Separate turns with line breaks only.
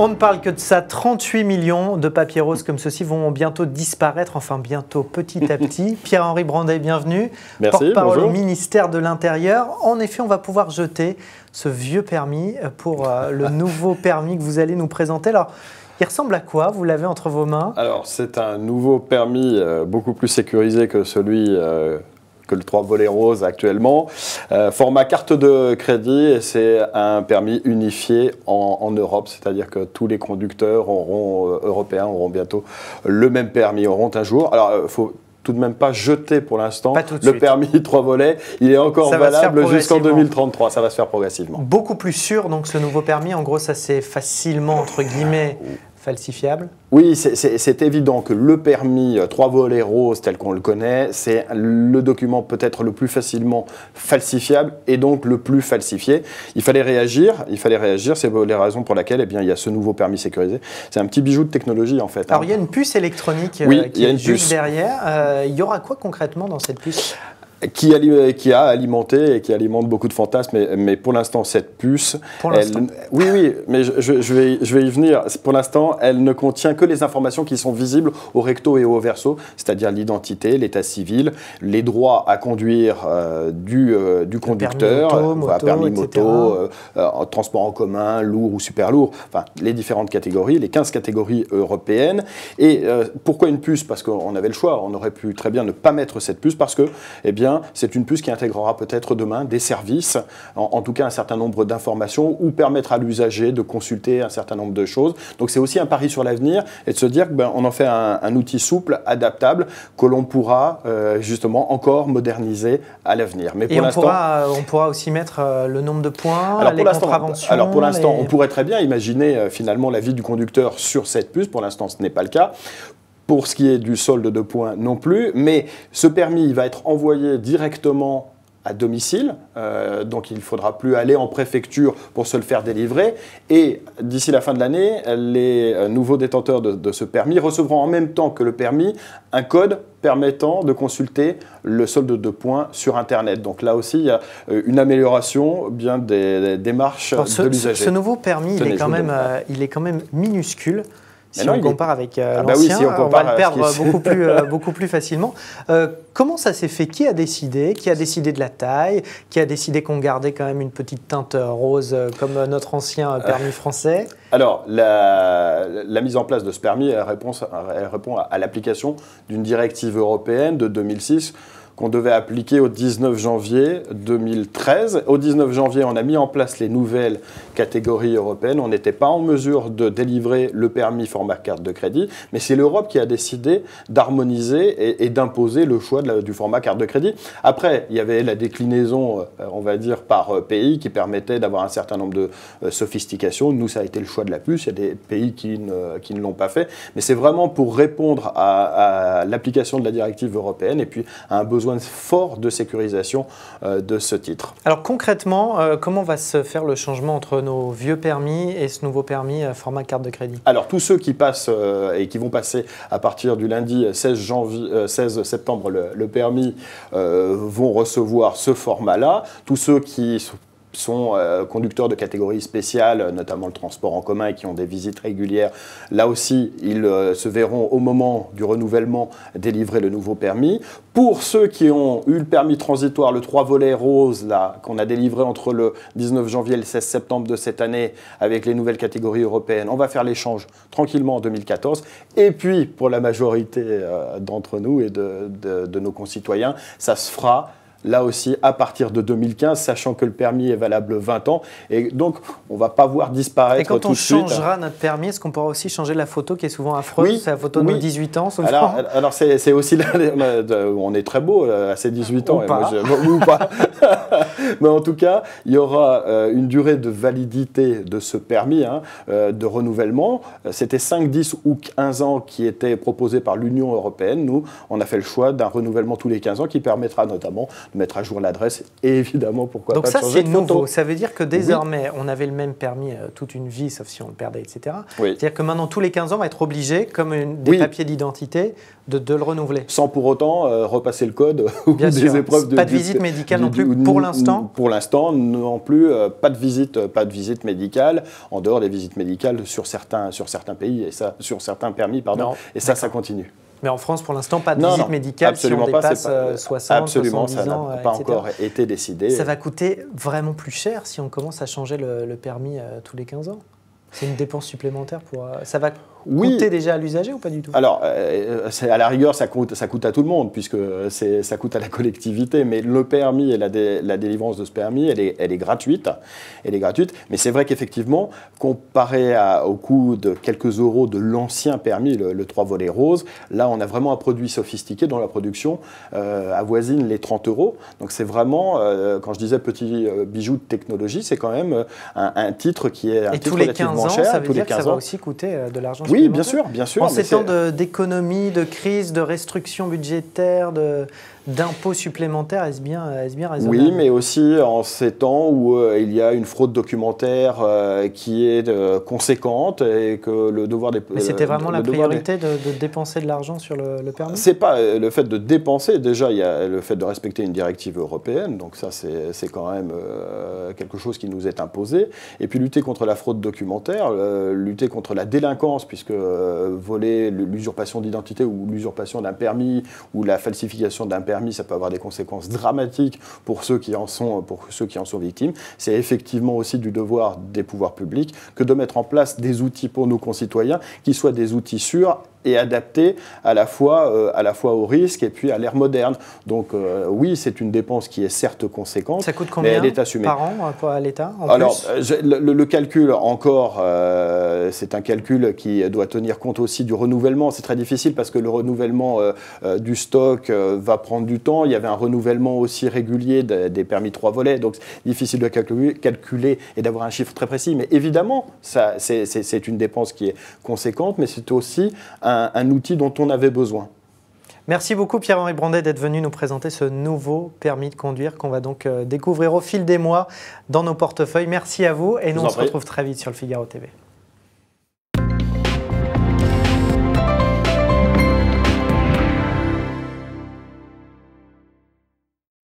On ne parle que de ça, 38 millions de papiers roses comme ceci vont bientôt disparaître, enfin bientôt petit à petit. Pierre-Henri Brandet, bienvenue.
Merci,
porte-parole
bonjour.
au ministère de l'Intérieur. En effet, on va pouvoir jeter ce vieux permis pour le nouveau permis que vous allez nous présenter. Alors, il ressemble à quoi? Vous l'avez entre vos mains?
Alors, c'est un nouveau permis beaucoup plus sécurisé que celui que le 3 volets rose actuellement. Format carte de crédit, et c'est un permis unifié en Europe, c'est-à-dire que tous les conducteurs européens auront bientôt le même permis, auront un jour. Alors, il faut tout de même pas jeter pour l'instant le permis 3 volets. Il est encore valable jusqu'en 2033. Ça va se faire progressivement.
Beaucoup plus sûr, donc, ce nouveau permis. En gros, ça c'est facilement, entre guillemets, falsifiable.
Oui, c'est évident que le permis 3 volets rose tel qu'on le connaît, c'est le document peut-être le plus facilement falsifiable et donc le plus falsifié. Il fallait réagir, c'est les raisons pour lesquelles il y a ce nouveau permis sécurisé. C'est un petit bijou de technologie en fait.
Alors il y a une puce électronique qui est juste derrière. Il y aura quoi concrètement dans cette puce ?
Qui a alimenté et qui alimente beaucoup de fantasmes, mais pour l'instant, cette puce... Oui, mais je vais y venir. Pour l'instant, elle ne contient que les informations qui sont visibles au recto et au verso, c'est-à-dire l'identité, l'état civil, les droits à conduire du conducteur, permis moto, transport en commun, lourd ou super lourd, enfin, les différentes catégories, les 15 catégories européennes. Et pourquoi une puce? Parce qu'on avait le choix, on aurait pu très bien ne pas mettre cette puce, parce que, c'est une puce qui intégrera peut-être demain des services, en tout cas un certain nombre d'informations, ou permettre à l'usager de consulter un certain nombre de choses. Donc c'est aussi un pari sur l'avenir, et de se dire qu'on en fait un outil souple, adaptable, que l'on pourra justement encore moderniser à l'avenir. Mais pour l'instant,
on pourra aussi mettre le nombre de points, les contraventions.
Alors pour l'instant, on pourrait très bien imaginer finalement la vie du conducteur sur cette puce. Pour l'instant, ce n'est pas le cas. Pour ce qui est du solde de points non plus, mais ce permis va être envoyé directement à domicile, donc il ne faudra plus aller en préfecture pour se le faire délivrer. Et d'ici la fin de l'année, les nouveaux détenteurs de ce permis recevront en même temps que le permis un code permettant de consulter le solde de points sur Internet. Donc là aussi, il y a une amélioration des démarches de l'usager.
Ce nouveau permis, il est quand même minuscule. Si on compare avec l'ancien, on va le perdre beaucoup plus facilement. Comment ça s'est fait? Qui a décidé? Qui a décidé de la taille? Qui a décidé qu'on gardait quand même une petite teinte rose comme notre ancien permis français?
Alors, la mise en place de ce permis, elle répond à l'application d'une directive européenne de 2006 qu'on devait appliquer au 19 janvier 2013. Au 19 janvier, on a mis en place les nouvelles catégories européennes. On n'était pas en mesure de délivrer le permis format carte de crédit, mais c'est l'Europe qui a décidé d'harmoniser et d'imposer le choix du format carte de crédit. Après, il y avait la déclinaison, on va dire, par pays qui permettait d'avoir un certain nombre de sophistications. Nous, ça a été le choix de la puce. Il y a des pays qui ne l'ont pas fait. Mais c'est vraiment pour répondre à l'application de la directive européenne et puis à un besoin fort de sécurisation de ce titre.
Alors concrètement, comment va se faire le changement entre nos vieux permis et ce nouveau permis format carte de crédit?
Alors tous ceux qui passent et qui vont passer à partir du lundi 16 septembre le permis vont recevoir ce format-là. Tous ceux qui sont conducteurs de catégories spéciales, notamment le transport en commun et qui ont des visites régulières. Là aussi, ils se verront au moment du renouvellement délivrer le nouveau permis. Pour ceux qui ont eu le permis transitoire, le 3 volets rose, qu'on a délivré entre le 19 janvier et le 16 septembre de cette année avec les nouvelles catégories européennes, on va faire l'échange tranquillement en 2014. Et puis, pour la majorité d'entre nous et de nos concitoyens, ça se fera là aussi à partir de 2015, sachant que le permis est valable 20 ans. Et donc, on ne va pas voir disparaître tout de suite.
Et quand on changera notre permis, est-ce qu'on pourra aussi changer la photo qui est souvent affreuse? Oui, c'est la photo de nos 18 ans, souvent.
Alors c'est aussi là, on est très beau à ces 18 ans. Ou pas. Mais en tout cas, il y aura une durée de validité de ce permis, de renouvellement. C'était 5, 10 ou 15 ans qui étaient proposés par l'Union européenne. Nous, on a fait le choix d'un renouvellement tous les 15 ans qui permettra notamment mettre à jour l'adresse et évidemment, pourquoi
donc
pas
ça,
de changer de photo.
Donc ça, c'est nouveau. Ça veut dire que désormais, on avait le même permis toute une vie, sauf si on le perdait, etc. C'est-à-dire que maintenant, tous les 15 ans, on va être obligé, comme des papiers d'identité, de le renouveler.
Sans pour autant repasser le code ou des épreuves
Pas de visite médicale non plus pour l'instant.
Pour l'instant, non plus, pas de visite médicale, en dehors des visites médicales sur certains pays, et ça, sur certains permis, pardon, et ça continue.
Mais en France, pour l'instant, pas de visite médicale si on dépasse 60,
absolument,
70 ans,
ça n'a pas encore été décidé.
Ça va coûter vraiment plus cher si on commence à changer le permis tous les 15 ans. C'est une dépense supplémentaire pour... Ça va coûter déjà à l'usager ou pas du tout?
Alors, à la rigueur, ça coûte à tout le monde, puisque ça coûte à la collectivité, mais le permis et la délivrance de ce permis, elle est gratuite. Mais c'est vrai qu'effectivement, comparé au coût de quelques euros de l'ancien permis, le 3 volets rose, là, on a vraiment un produit sophistiqué dont la production avoisine les 30 euros. Donc c'est vraiment, quand je disais petit bijou de technologie, c'est quand même un titre qui est un titre relativement cher.
Ça veut dire que ça va aussi coûter de l'argent.
Oui, bien sûr.
En ces temps d'économie, de crise, de restrictions budgétaires, d'impôts supplémentaires, est-ce bien raisonnable?
Oui, mais aussi en ces temps où il y a une fraude documentaire qui est conséquente et que le devoir des...
Mais c'était vraiment la priorité de dépenser de l'argent sur le permis?
C'est pas le fait de dépenser, déjà il y a le fait de respecter une directive européenne, donc ça c'est quand même quelque chose qui nous est imposé, et puis lutter contre la fraude documentaire, lutter contre la délinquance, puisque voler l'usurpation d'identité ou l'usurpation d'un permis ou la falsification d'un permis, ça peut avoir des conséquences dramatiques pour ceux qui en sont victimes. C'est effectivement aussi du devoir des pouvoirs publics que de mettre en place des outils pour nos concitoyens qui soient des outils sûrs et adaptés à la fois au risque et puis à l'ère moderne. Donc oui, c'est une dépense qui est certes conséquente.
Ça coûte combien
mais elle est assumée
par an à l'État?
Alors, le calcul encore, c'est un calcul qui doit tenir compte aussi du renouvellement. C'est très difficile parce que le renouvellement du stock va prendre du temps. Il y avait un renouvellement aussi régulier des permis 3 volets, donc c'est difficile de calculer et d'avoir un chiffre très précis. Mais évidemment, c'est une dépense qui est conséquente, mais c'est aussi un outil dont on avait besoin.
Merci beaucoup Pierre-Henri Brandet d'être venu nous présenter ce nouveau permis de conduire qu'on va donc découvrir au fil des mois dans nos portefeuilles. Merci à vous et nous on se retrouve très vite sur le Figaro TV.